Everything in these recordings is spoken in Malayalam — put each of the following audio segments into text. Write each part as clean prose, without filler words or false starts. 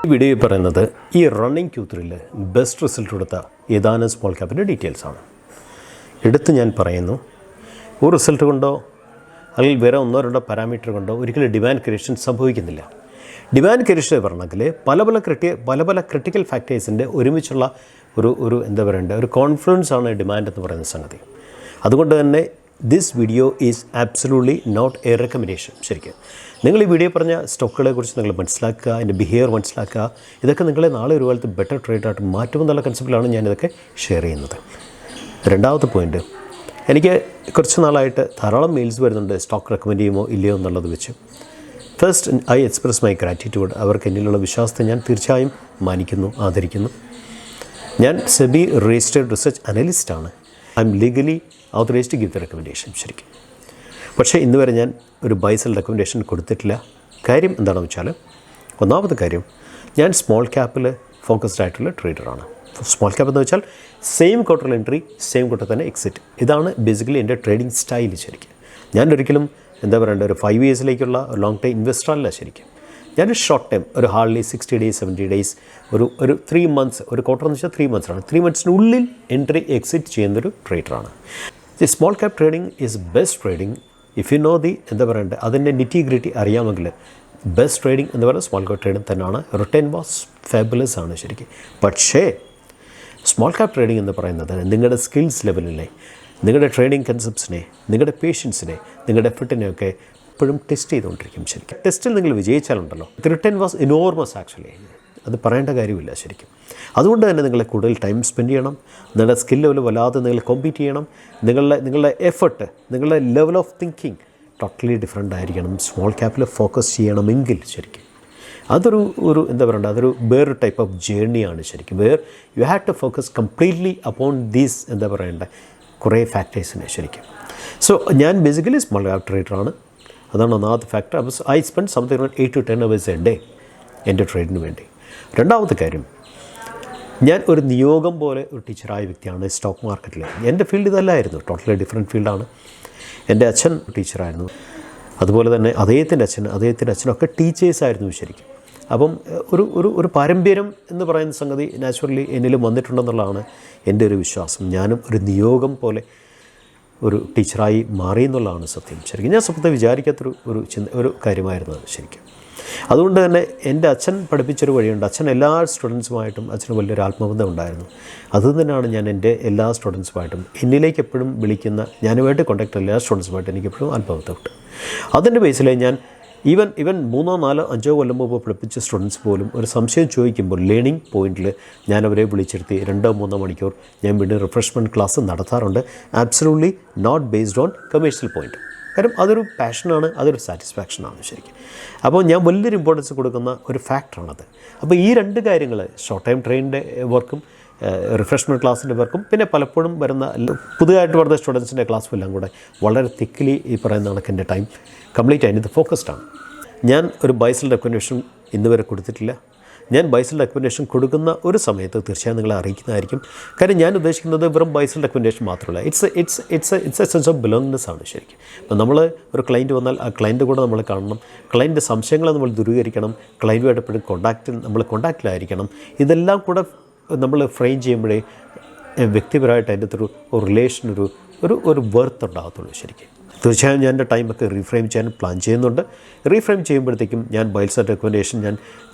ഈ വീഡിയോയിൽ പറയുന്നത് ഈ റണ്ണിങ് Q3ൽ ബെസ്റ്റ് റിസൾട്ട് കൊടുത്ത ഏതാനും സ്മോൾ ക്യാപ്പിൻ്റെ ഡീറ്റെയിൽസാണ്. എടുത്ത് ഞാൻ പറയുന്നു, ഒരു റിസൾട്ട് കൊണ്ടോ അല്ലെങ്കിൽ വേറെ ഒന്നോ രണ്ടോ പാരാമീറ്റർ കൊണ്ടോ ഒരിക്കലും ഡിമാൻഡ് ക്രിയേഷൻ സംഭവിക്കുന്നില്ല. ഡിമാൻഡ് ക്രിയേഷൻ പറഞ്ഞെങ്കിൽ പല പല ക്രിട്ടിക്കൽ ഫാക്ടേഴ്സിൻ്റെ ഒരുമിച്ചുള്ള ഒരു കോൺഫ്ലുവൻസ് ആണ് ഡിമാൻഡ് എന്ന് പറയുന്ന സംഗതി. അതുകൊണ്ട് തന്നെ this video is absolutely not a recommendation. ശരിക്കും നിങ്ങൾ ഈ വീഡിയോ പറഞ്ഞ സ്റ്റോക്കുകളെ കുറിച്ച് നിങ്ങൾ മനസ്സിലാക്കുക, അതിൻ്റെ ബിഹേവിയർ മനസ്സിലാക്കുക. ഇതൊക്കെ നിങ്ങളെ നാളെ ഒരു കാലത്ത് ബെറ്റർ ട്രേഡായിട്ട് മാറ്റുമെന്നുള്ള കൺസെപ്റ്റിലാണ് ഞാനിതൊക്കെ ഷെയർ ചെയ്യുന്നത്. രണ്ടാമത്തെ പോയിൻറ്റ്, എനിക്ക് കുറച്ച് നാളായിട്ട് ധാരാളം മെയിൽസ് വരുന്നുണ്ട് സ്റ്റോക്ക് റെക്കമെൻഡ് ചെയ്യുമോ ഇല്ലയോ എന്നുള്ളത് വെച്ച്. First I express my gratitude. അവർക്ക് എന്നിലുള്ള വിശ്വാസത്തെ ഞാൻ തീർച്ചയായും മാനിക്കുന്നു, ആദരിക്കുന്നു. ഞാൻ സെബി രജിസ്റ്റേർഡ് റിസർച്ച് അനലിസ്റ്റാണ്. I am legally authorised to give the recommendation. ശരിക്കും പക്ഷേ ഇന്ന് വരെ ഞാൻ ഒരു ബൈ സെൽ റെക്കമെൻഡേഷൻ കൊടുത്തിട്ടില്ല. കാര്യം എന്താണെന്ന് വെച്ചാൽ, ഒന്നാമത്തെ കാര്യം, ഞാൻ സ്മോൾ ക്യാപ്പിൽ ഫോക്കസ്ഡ് ആയിട്ടുള്ള ട്രേഡറാണ്. സ്മോൾ ക്യാപ്പ് എന്ന് വെച്ചാൽ സെയിം ക്വാർട്ടറിൽ എൻട്രി, സെയിം ക്വാർട്ടർ തന്നെ എക്സിറ്റ്. ഇതാണ് ബേസിക്കലി എൻ്റെ ട്രേഡിംഗ് സ്റ്റൈൽ. ശരിക്കും ഞാൻ ഒരിക്കലും ഒരു 5 ഇയേഴ്സിലേക്കുള്ള ലോങ് ടൈം ഇൻവെസ്റ്റർ അല്ല. ശരിക്കും ഞാനൊരു ഷോർട്ട് ടൈം, ഒരു ഹാർഡ്ലി 60 days 70 days, ഒരു 3 months, ഒരു ക്വാർട്ടർ എന്ന് വെച്ചാൽ 3 months ആണ്. 3 monthsനുള്ളിൽ എൻട്രി എക്സിറ്റ് ചെയ്യുന്നൊരു ട്രേഡറാണ്. The small cap trading is best trading if you know അതിൻ്റെ നിറ്റിഗ്രിറ്റി അറിയാമെങ്കിൽ. ബെസ്റ്റ് ട്രേഡിംഗ് എന്ന് പറയുന്നത് സ്മോൾ ക്യാപ്പ് ട്രേഡിംഗ് തന്നെയാണ്. റിട്ടേൺ വാസ് ഫാബുലസ് ആണ് ശരിക്കും. പക്ഷേ സ്മോൾ ക്യാപ്പ് ട്രേഡിംഗ് എന്ന് പറയുന്നത് നിങ്ങളുടെ സ്കിൽസ് ലെവലിനെ, നിങ്ങളുടെ ട്രേഡിംഗ് കൺസെപ്റ്റ്സിനെ, നിങ്ങളുടെ പേഷ്യൻസിനെ, നിങ്ങളുടെ എഫർട്ടിനെയൊക്കെ എപ്പോഴും ടെസ്റ്റ് ചെയ്തുകൊണ്ടിരിക്കും. ശരിക്കും ടെസ്റ്റിൽ നിങ്ങൾ വിജയിച്ചാലുണ്ടല്ലോ, റിട്ടേൺ വാസ് ഇനോർമസ് ആക്ച്വലി. അത് പറയേണ്ട കാര്യമില്ല ശരിക്കും. അതുകൊണ്ട് തന്നെ നിങ്ങൾ കൂടുതൽ ടൈം സ്പെൻഡ് ചെയ്യണം. നിങ്ങളുടെ സ്കിൽ ലെവൽ വല്ലാതെ നിങ്ങൾ കോമ്പീറ്റ് ചെയ്യണം. നിങ്ങളുടെ എഫർട്ട്, നിങ്ങളുടെ level of thinking totally different ആയിരിക്കണം. സ്മോൾ ക്യാപ്പിൽ ഫോക്കസ് ചെയ്യണമെങ്കിൽ ശരിക്കും അതൊരു അതൊരു വേറൊരു ടൈപ്പ് ഓഫ് ജേർണിയാണ് ശരിക്കും. You have to focus completely upon these കുറേ ഫാക്ടേഴ്സിനെ ശരിക്കും. സോ ഞാൻ ബേസിക്കലി സ്മോൾ ക്യാപ്പ് ട്രേഡറാണ്. അതാണ് ഒന്നാമത്തെ ഫാക്ടർ. അപ്പോൾ I spend something around 8 to 10 hours A day എൻ്റെ ട്രേഡിന് വേണ്ടി. രണ്ടാമത്തെ കാര്യം, ഞാൻ ഒരു നിയോഗം പോലെ ഒരു ടീച്ചറായ വ്യക്തിയാണ് സ്റ്റോക്ക് മാർക്കറ്റിൽ. എൻ്റെ ഫീൽഡ് ഇതല്ലായിരുന്നു, ടോട്ടലി ഡിഫറെൻറ്റ് ഫീൽഡാണ്. എൻ്റെ അച്ഛൻ ടീച്ചറായിരുന്നു. അതുപോലെ തന്നെ അദ്ദേഹത്തിൻ്റെ അച്ഛനൊക്കെ ടീച്ചേഴ്സായിരുന്നു ശരിക്കും. അപ്പം ഒരു പാരമ്പര്യം എന്ന് പറയുന്ന സംഗതി നാച്ചുറലി എന്നിലും വന്നിട്ടുണ്ടെന്നുള്ളതാണ് എൻ്റെ ഒരു വിശ്വാസം. ഞാനും ഒരു നിയോഗം പോലെ ഒരു ടീച്ചറായി മാറി എന്നുള്ളതാണ് സത്യം. ശരിക്കും ഞാൻ സ്വപ്നത്തെ വിചാരിക്കാത്തൊരു കാര്യമായിരുന്നു അത് ശരിക്കും. അതുകൊണ്ട് തന്നെ എൻ്റെ അച്ഛൻ പഠിപ്പിച്ചൊരു വഴിയുണ്ട്. അച്ഛൻ എല്ലാ സ്റ്റുഡൻസുമായിട്ടും അച്ഛന് വലിയൊരു ആത്മബന്ധം ഉണ്ടായിരുന്നു. അതുതന്നെയാണ് ഞാൻ എൻ്റെ എല്ലാ സ്റ്റുഡൻസുമായിട്ടും, എന്നിലേക്ക് എപ്പോഴും വിളിക്കുന്ന, ഞാനുമായിട്ട് കോൺടാക്ട് എല്ലാ സ്റ്റുഡൻസുമായിട്ട് എനിക്കെപ്പോഴും ആത്മബന്ധമുണ്ട്. അതിൻ്റെ ബേസിൽ ഞാൻ ഈവൻ 3, 4, 5 കൊല്ലം മുമ്പ് പഠിപ്പിച്ച സ്റ്റുഡൻസ് പോലും ഒരു സംശയം ചോദിക്കുമ്പോൾ ലേണിംഗ് പോയിൻറ്റിൽ ഞാൻ അവരെ വിളിച്ചിരുത്തി 2-3 മണിക്കൂർ ഞാൻ വീണ്ടും റിഫ്രഷ്മെൻറ്റ് ക്ലാസ് നടത്താറുണ്ട്. Absolutely not based on commercial point. കാരണം അതൊരു പാഷനാണ്, അതൊരു സാറ്റിസ്ഫാക്ഷനാണ് ശരിക്കും. അപ്പോൾ ഞാൻ വലിയൊരു ഇമ്പോർട്ടൻസ് കൊടുക്കുന്ന ഒരു ഫാക്ടറാണത്. അപ്പോൾ ഈ 2 കാര്യങ്ങൾ, ഷോർട്ട് ടൈം ട്രെയിനിൻ്റെ വർക്കും റിഫ്രഷ്മെൻറ്റ് ക്ലാസ്സിൻ്റെ വർക്കും, പിന്നെ പലപ്പോഴും വരുന്ന പുതുതായിട്ട് വരുന്ന സ്റ്റുഡൻസിൻ്റെ ക്ലാസ്സും എല്ലാം കൂടെ വളരെ തിക്കലി ഈ പറയുന്ന കണക്കിൻ്റെ ടൈം കംപ്ലീറ്റ് അതിനകത്ത് ഫോക്കസ്ഡാണ്. ഞാൻ ഒരു ബൈ സെൽ റെക്കമെൻഡേഷൻ ഇന്ന് വരെ കൊടുത്തിട്ടില്ല. ഞാൻ ബൈ സെൽ റെക്കമെൻഡേഷൻ കൊടുക്കുന്ന ഒരു സമയത്ത് തീർച്ചയായും നിങ്ങളെ അറിയിക്കുന്നതായിരിക്കും. കാര്യം ഞാൻ ഉദ്ദേശിക്കുന്നത് വെറും ബൈ സെൽ റെക്കമെൻഡേഷൻ മാത്രമല്ല, ഇറ്റ്സ് എ സെൻസ് ഓഫ് ബിലോങ്നെസ് ആണ് ശരിക്കും. അപ്പോൾ നമ്മൾ ഒരു ക്ലയൻറ്റ് വന്നാൽ ആ ക്ലയൻറ്റ് കൂടെ നമ്മൾ കാണണം, ക്ലയൻറ്റ് സംശയങ്ങളെ നമ്മൾ ദൂരീകരിക്കണം, ക്ലയൻറ്റുമായിട്ട് എപ്പോഴും നമ്മൾ കോൺടാക്റ്റിലായിരിക്കണം. ഇതെല്ലാം കൂടെ നമ്മൾ ഫ്രെയിം ചെയ്യുമ്പോഴേ വ്യക്തിപരമായിട്ട് അതിൻ്റെ അകത്തൊരു റിലേഷൻ, ഒരു വെർത്ത് ഉണ്ടാകത്തുള്ളൂ ശരിക്കും. തീർച്ചയായും ഞാൻ എൻ്റെ ടൈമൊക്കെ റീഫ്രെയിം ചെയ്യാൻ പ്ലാൻ ചെയ്യുന്നുണ്ട്. റീഫ്രെയിം ചെയ്യുമ്പോഴത്തേക്കും ഞാൻ ബൈ സെൽ റെക്കമെൻഡേഷൻ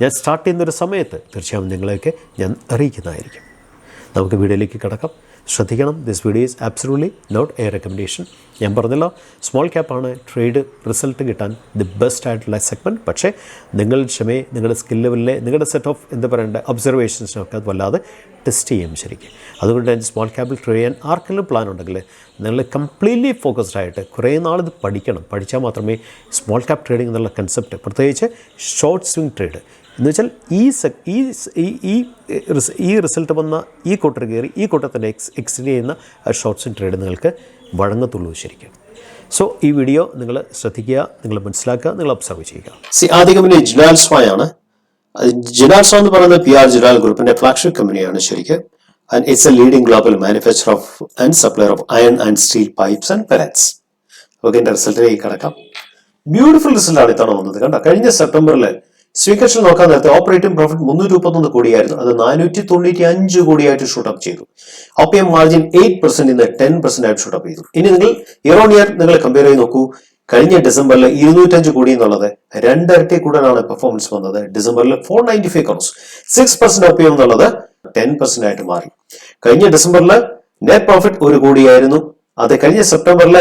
ഞാൻ സ്റ്റാർട്ട് ചെയ്യുന്നൊരു സമയത്ത് തീർച്ചയായും നിങ്ങളെയൊക്കെ ഞാൻ അറിയിക്കുന്നതായിരിക്കും. നമുക്ക് വീഡിയോയിലേക്ക് കിടക്കാം. ശ്രദ്ധിക്കണം, this video is absolutely not a recommendation. ഞാൻ പറഞ്ഞല്ലോ, സ്മോൾ ക്യാപ്പാണ് ട്രേഡ് റിസൾട്ട് കിട്ടാൻ ദി ബെസ്റ്റ് ആയിട്ടുള്ള സെഗ്മെൻറ്റ്. പക്ഷേ നിങ്ങളുടെ സ്കിൽ ലെവലിലെ, നിങ്ങളുടെ സെറ്റ് ഓഫ് ഒബ്സർവേഷൻസിനൊക്കെ അത് വല്ലാതെ ടെസ്റ്റ് ചെയ്യും ശരിക്കും. അതുകൊണ്ട് തന്നെ സ്മോൾ ക്യാപ്പിൽ ട്രേഡ് ചെയ്യാൻ ആർക്കെങ്കിലും പ്ലാൻ ഉണ്ടെങ്കിൽ നിങ്ങൾ കംപ്ലീറ്റ്ലി ഫോക്കസ്ഡ് ആയിട്ട് കുറേ നാളിത് പഠിച്ചാൽ മാത്രമേ സ്മോൾ ക്യാപ്പ് ട്രേഡിംഗ് എന്നുള്ള കൺസെപ്റ്റ്, പ്രത്യേകിച്ച് ഷോർട്ട് സ്വിംഗ് ട്രേഡ് എന്ന് വെച്ചാൽ ഈ റിസൾട്ട് വന്ന ഈ ക്വാർട്ടർ കയറി ഈ ക്വാർട്ടർ തന്നെ എക്സ്റ്റെൻഡ് ചെയ്യുന്ന ഷോർട്ട് സ്വിംഗ് ട്രേഡ് നിങ്ങൾക്ക് വഴങ്ങത്തുള്ളൂ ശരിക്കും. സോ ഈ വീഡിയോ നിങ്ങൾ ശ്രദ്ധിക്കുക, നിങ്ങൾ മനസ്സിലാക്കുക, നിങ്ങൾ ഒബ്സർവ് ചെയ്യുക. ആദ്യ കമ്പനി ജിലാൽസ്വായാണ്. ജിലാൽസ്വ എന്ന് പറയുന്നത് PR ജിലാൽ ഗ്രൂപ്പിന്റെ ഫ്ലാഗ്ഷിപ്പ് കമ്പനിയാണ് ശരിക്കും. And it's a leading global manufacturer of and supplier of iron and steel pipes and pellets. Okay, റിസൾട്ടിലേക്ക് കടക്കാം. ബ്യൂട്ടിഫുൾ റിസൾട്ടാണ് ഇത്തവണ വന്നത്. കണ്ട, കഴിഞ്ഞ സെപ്റ്റംബറിൽ സ്വീകരിച്ചു നോക്കാൻ നേരത്തെ ഓപ്പറേറ്റിംഗ് പ്രോഫിറ്റ് 331 കോടിയായിരുന്നു, അത് 495 കോടിയായിട്ട് ഷൂട്ടപ്പ് ചെയ്തു. OPM മാർജിൻ 8% നിന്ന് 10% ആയിട്ട് ഷൂട്ടപ്പ് ചെയ്തു. ഇനി നിങ്ങൾ ഇയർ ഓൺ ഇയർ നിങ്ങൾ കമ്പയർ ചെയ്ത് നോക്കൂ. കഴിഞ്ഞ ഡിസംബറിൽ 205 കോടി എന്നുള്ളത് രണ്ടിരട്ടി കൂടുതലാണ് പെർഫോമൻസ് വന്നത്. ഡിസംബറിൽ 495 crores, 6% OPM എന്നുള്ളത് 10% ആയിട്ട് മാറി. കഴിഞ്ഞ ഡിസംബറിൽ നെറ്റ് പ്രോഫിറ്റ് 1 കോടിയായിരുന്നു, അത് കഴിഞ്ഞ സെപ്റ്റംബറിൽ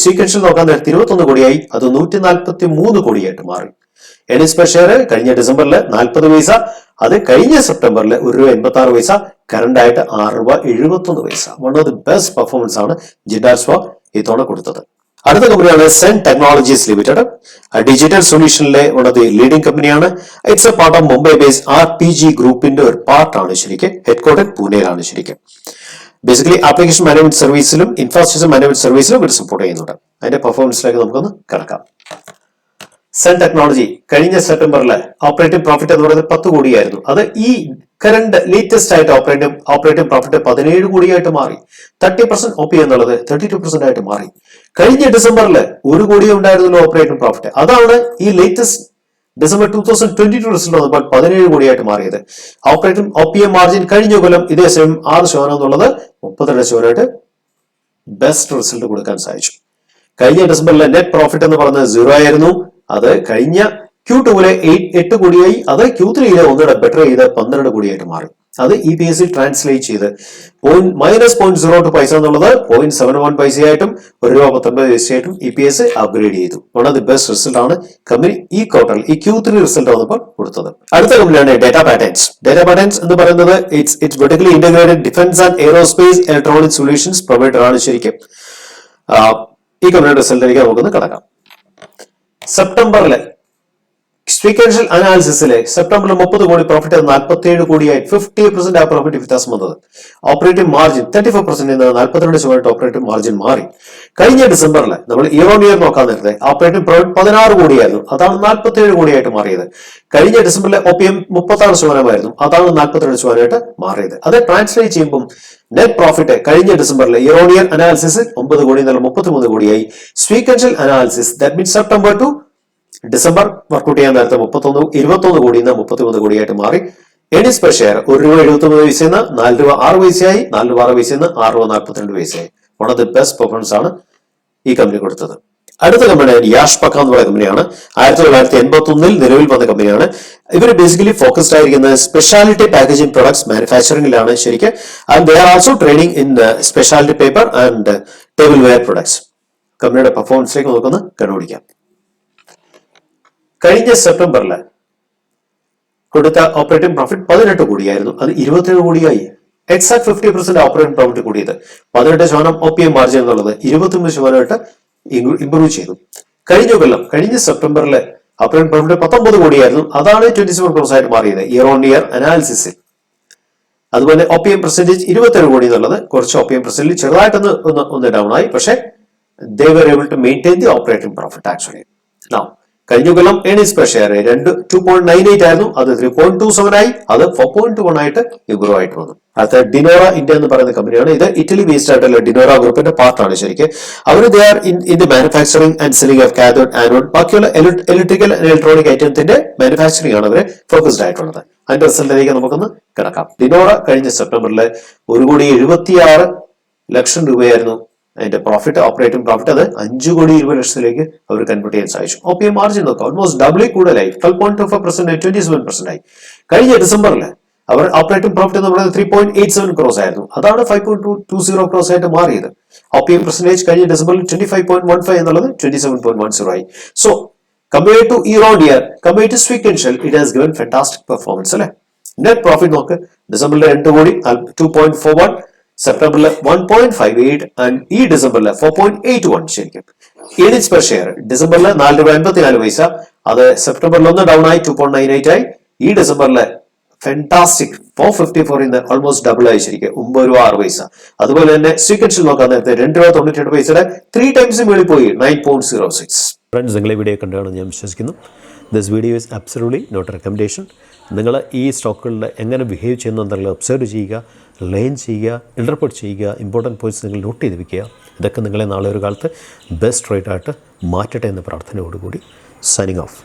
സീക്വൻഷ്യൽ നോക്കാൻ നേരത്തെ 21 കോടിയായി, അത് 143 കോടിയായിട്ട് മാറി. ഏർണിങ്സ് പെർ ഷെയർ കഴിഞ്ഞ ഡിസംബറിൽ 40 പൈസ, അത് കഴിഞ്ഞ സെപ്റ്റംബറിൽ ₹1.86, കറണ്ട് ആയിട്ട് ₹6.71. One of the best performance ആണ് ജിൻഡാൽസ് ഇത്തവണ കൊടുത്തത്. അടുത്ത കമ്പനിയാണ് സെൻ ടെക്നോളജീസ് ലിമിറ്റഡ്. ഡിജിറ്റൽ സൊല്യൂഷനിലെ വൺ ഓഫ് ദി ലീഡിംഗ് കമ്പനിയാണ്. It's a part of Mumbai based RPG ഗ്രൂപ്പിന്റെ ഒരു പാർട്ടാണ് ശരിക്കും. ഹെഡ്ക്വാർട്ടർ പൂനെയിലാണ് ശരിക്കും. ബേസിക്കലി ആപ്ലിക്കേഷൻ മാനേജ്മെന്റ് സർവീസിലും ഇൻഫ്രാസ്ട്രക്ചർ മാനേജ്മെന്റ് സർവീസിലും ഇവർ സപ്പോർട്ട് ചെയ്യുന്നുണ്ട്. അതിന്റെ പെർഫോമൻസിലേക്ക് നമുക്കൊന്ന് കിടക്കാം. സെൻ ടെക്നോളജി കഴിഞ്ഞ സെപ്റ്റംബറിൽ ഓപ്പറേറ്റിംഗ് പ്രോഫിറ്റ് എന്ന് പറയുന്നത് 10 കോടിയായിരുന്നു, അത് ഈ കറണ്ട് ലേറ്റസ്റ്റ് ആയിട്ട് ഓപ്പറേറ്റിംഗ് പ്രോഫിറ്റ് 17 കോടിയായിട്ട് മാറി. 30% OP എന്നുള്ളത് 32% ആയിട്ട് മാറി. കഴിഞ്ഞ ഡിസംബറിൽ 1 കോടിയേ ഉണ്ടായിരുന്നല്ലോ ഓപ്പറേറ്റിംഗ് പ്രോഫിറ്റ്, അതാണ് ഈ ലേറ്റസ്റ്റ് ഡിസംബർ 2022 റിസൾട്ട് വന്നപ്പോൾ 17 കോടിയായിട്ട് മാറിയത്. OPM മാർജിൻ കഴിഞ്ഞ കൊല്ലം ഇതേ സമയം 6% എന്നുള്ളത് 32% ബെസ്റ്റ് റിസൾട്ട് കൊടുക്കാൻ സാധിച്ചു. കഴിഞ്ഞ ഡിസംബറിലെ നെറ്റ് പ്രോഫിറ്റ് എന്ന് പറയുന്നത് 0 ആയിരുന്നു, അത് കഴിഞ്ഞ Q2 8 കോടിയായി, അത് Q3 ഒന്നുകൂടെ ബെറ്റർ ചെയ്ത് 12 കോടിയായിട്ട് മാറി. അത് EPS ട്രാൻസ്ലേറ്റ് ചെയ്ത് -0.02 പൈസ എന്നുള്ളത് 0.71 പൈസയായിട്ടും ₹1.19 EPS അപ്ഗ്രേഡ് ചെയ്തു. One of the best result ആണ് കമ്പനി ഈ ക്വാർട്ടറിൽ ഈ Q3 റിസൾട്ട് വന്നപ്പോൾ കൊടുത്തത്. അടുത്ത കമ്പനിയാണ് ഡേറ്റാ പാറ്റേൺസ്. ഡേറ്റാ പാറ്റേൺസ് എന്ന് പറയുന്നത് it's vertically integrated defence and aerospace electronic solutions provider ആണ് ശരിക്കും. ഈ കമ്പനിയുടെ റിസൾട്ടിലേക്ക് നമുക്കൊന്ന് കടക്കാം. സെപ്റ്റംബറിലെ സീക്വൻഷ്യൽ അനാലിസിസിലെ സെപ്റ്റംബറിൽ 30 കോടി പ്രോഫിറ്റ് 47 കോടിയായി 50% ആ പ്രോഫിറ്റ് വ്യത്യാസം വന്നത്. ഓപ്പറേറ്റിംഗ് മാർജിൻ 34% നിന്ന് 42% ഓപ്പറേറ്റിംഗ് മാർജിൻ മാറി. കഴിഞ്ഞ ഡിസംബറിൽ നമ്മൾ ഇയർ ഓൺ ഇയർ നോക്കാൻ നേരത്തെ ഓപ്പറേറ്റിംഗ് പ്രോഫിറ്റ് 16 കോടിയായിരുന്നു, അതാണ് 47 കോടിയായിട്ട് മാറിയത്. കഴിഞ്ഞ ഡിസംബറിൽ OPM 36% ആയിരുന്നു, അതാണ് 42% മാറിയത്. അത് ട്രാൻസ്ലേറ്റ് ചെയ്യുമ്പോൾ നെറ്റ് പ്രോഫിറ്റ് കഴിഞ്ഞ ഡിസംബറിൽ ഇയർ ഓൺ ഇയർ അനാലിസിസ് 9 കോടി എന്നുള്ള 33 കോടിയായി. Sequential analysis that means September to December work out ചെയ്യാൻ നേരത്തെ 21 കോടിയിൽ നിന്ന് 33 കോടിയായിട്ട് മാറി. Earnings per share ₹1.79 4.06 4.06 6.42. One of the best performance ആണ് ഈ കമ്പനി കൊടുത്തത്. അടുത്ത കമ്പനി യാഷ്പക്ക എന്ന് പറയുന്ന കമ്പനിയാണ്. 1981 നിലവിൽ വന്ന കമ്പനിയാണ്. ഇവർ ബേസിക്കലി ഫോക്കസ്ഡ് ആയിരിക്കുന്നത് സ്പെഷ്യാലിറ്റി പാക്കേജിംഗ് പ്രൊഡക്ട്സ് മാനുഫാക്ചറിംഗിലാണ് ശരിക്കും. And they are also trading in speciality paper and tableware products. കമ്പനിയുടെ പെർഫോമൻസിലേക്ക് നമുക്കൊന്ന് കണ്ടുപിടിക്കാം. കഴിഞ്ഞ സെപ്റ്റംബറിൽ കൊടുത്ത ഓപ്പറേറ്റിംഗ് പ്രോഫിറ്റ് 18 കോടിയായിരുന്നു, അത് 27 കോടിയായി. എക്സാക്ട് 50% ഓപ്പറേറ്റിംഗ് പ്രോഫിറ്റ് കൂടിയത്. 18% OPM മാർജിൻ എന്നുള്ളത് 29% ഇംപ്രൂവ് ചെയ്തു. കഴിഞ്ഞ സെപ്റ്റംബറിലെ ഓപ്പറേറ്റിംഗ് പ്രോഫിറ്റ് 19 കോടിയായിരുന്നു, അതാണ് 27 crores ആയിട്ട് മാറിയത് ഇയർ ഓൺ ഇയർ അനാലിസിസിൽ. അതുപോലെ OPM പെർസെന്റേജ് 27 കോടി എന്നുള്ളത് കുറച്ച് OPM പെർസെന്റേജ് ചെറുതായിട്ടൊന്ന് ഡൗൺ ആയി, പക്ഷേ they were able to maintain the operating profit actually. Now കഴിഞ്ഞ കൊല്ലം ഏർണിങ്സ് പെർ ഷെയർ 2.98 ആയിരുന്നു, അത് 3.27 ആയി, അത് 4.21 ആയിട്ട് ഇംപ്രൂവ് ആയിട്ട് വന്നു. അടുത്ത ഡിനോറ ഇന്ത്യ എന്ന് പറയുന്ന കമ്പനിയാണ്. ഇത് ഇറ്റലി ബേസ്ഡ് ആയിട്ടുള്ള ഡിനോറ ഗ്രൂപ്പിന്റെ പാർട്ടാണ് ശരിക്കും. അവർ they are in the manufacturing and selling of cathode anode ബാക്കിയുള്ള ഇലക്ട്രിക്കൽ ആൻഡ് ഇലക്ട്രോണിക് ഐറ്റത്തിന്റെ മാനുഫാക്ചറിംഗ് ആണ് അവരെ ഫോക്കസ്ഡ് ആയിട്ടുള്ളത്. അതിന്റെ റിസൾട്ടിലേക്ക് നമുക്കൊന്ന് കിടക്കാം. ഡിനോറ കഴിഞ്ഞ സെപ്റ്റംബറിൽ ₹1,74,00,000 അതിന്റെ പ്രോഫിറ്റ് ഓപ്പറേറ്റിംഗ് പ്രോഫിറ്റ് അത് 5,20,00,000 അവർ കൺവേർട്ട് ചെയ്യാൻ സാധിച്ചു. OPM മാർജിൻ നോക്കാം, ഓൾമോസ്റ്റ് ഡബിൾ കൂടുതലായി, 12.25% 27% ആയി. കഴിഞ്ഞ ഡിസംബറിൽ അവർ ഓപ്പറേറ്റിംഗ് പ്രോഫിറ്റ് എന്ന് പറയുന്നത് 3.87 crores ആയിരുന്നു, അതാണ് 5.20 crores ആയിട്ട് മാറിയത്. OPM പെർസെന്റേജ് കഴിഞ്ഞ ഡിസംബറിൽ 25.15 എന്നുള്ളത് 27.10 ആയി. So compare to year on year, compare to sequential, it has given fantastic performance അല്ലെ. നെറ്റ് പ്രോഫിറ്റ് നോക്ക്, ഡിസംബറിൽ 2 കോടി 2.41, സെപ്റ്റംബറിൽ 1.58 ആൻഡ് ഈ ഡിസംബറിൽ 4.81 ശരിക്കും. ഏർണിങ്സ് പെർ ഷെയർ ഡിസംബറിൽ ₹4.54, അത് സെപ്റ്റംബറിൽ ഒന്ന് ഡൗൺ ആയി 2.98 ആയി. ഈ ഡിസംബറിൽ ഫാന്റാസ്റ്റിക് 454 ഇന്ന് ഓൾമോസ്റ്റ് ഡബിൾ ആയി ശരിക്കും, ₹9.06. അതുപോലെ തന്നെ സ്വീക്വൻഷ്യൽ നോക്കാൻ നേരത്തെ ₹2.92 3 ടൈംസ് മേളിൽ പോയി 9.06. ഫ്രണ്ട്സ്, നിങ്ങളെ വീഡിയോ കണ്ടാണ് ഞാൻ വിശ്വസിക്കുന്നു. This video is absolutely not a recommendation. നിങ്ങൾ ഈ സ്റ്റോക്കുകളിൽ എങ്ങനെ ബിഹേവ് ചെയ്യുന്നു എന്നുള്ളത് ഒബ്സർവ് ചെയ്യുക, ലേൺ ചെയ്യുക, ഇന്റർപ്രറ്റ് ചെയ്യുക, ഇമ്പോർട്ടൻറ്റ് പോയിന്റ്സ് നിങ്ങൾ നോട്ട് ചെയ്ത് വെക്കുക. ഇതൊക്കെ നിങ്ങളെ നാളെ ഒരു കാലത്ത് ബെസ്റ്റ് റേറ്റായിട്ട് മാറ്റട്ടെ എന്ന പ്രാർത്ഥനയോടുകൂടി സൈനിങ് ഓഫ്.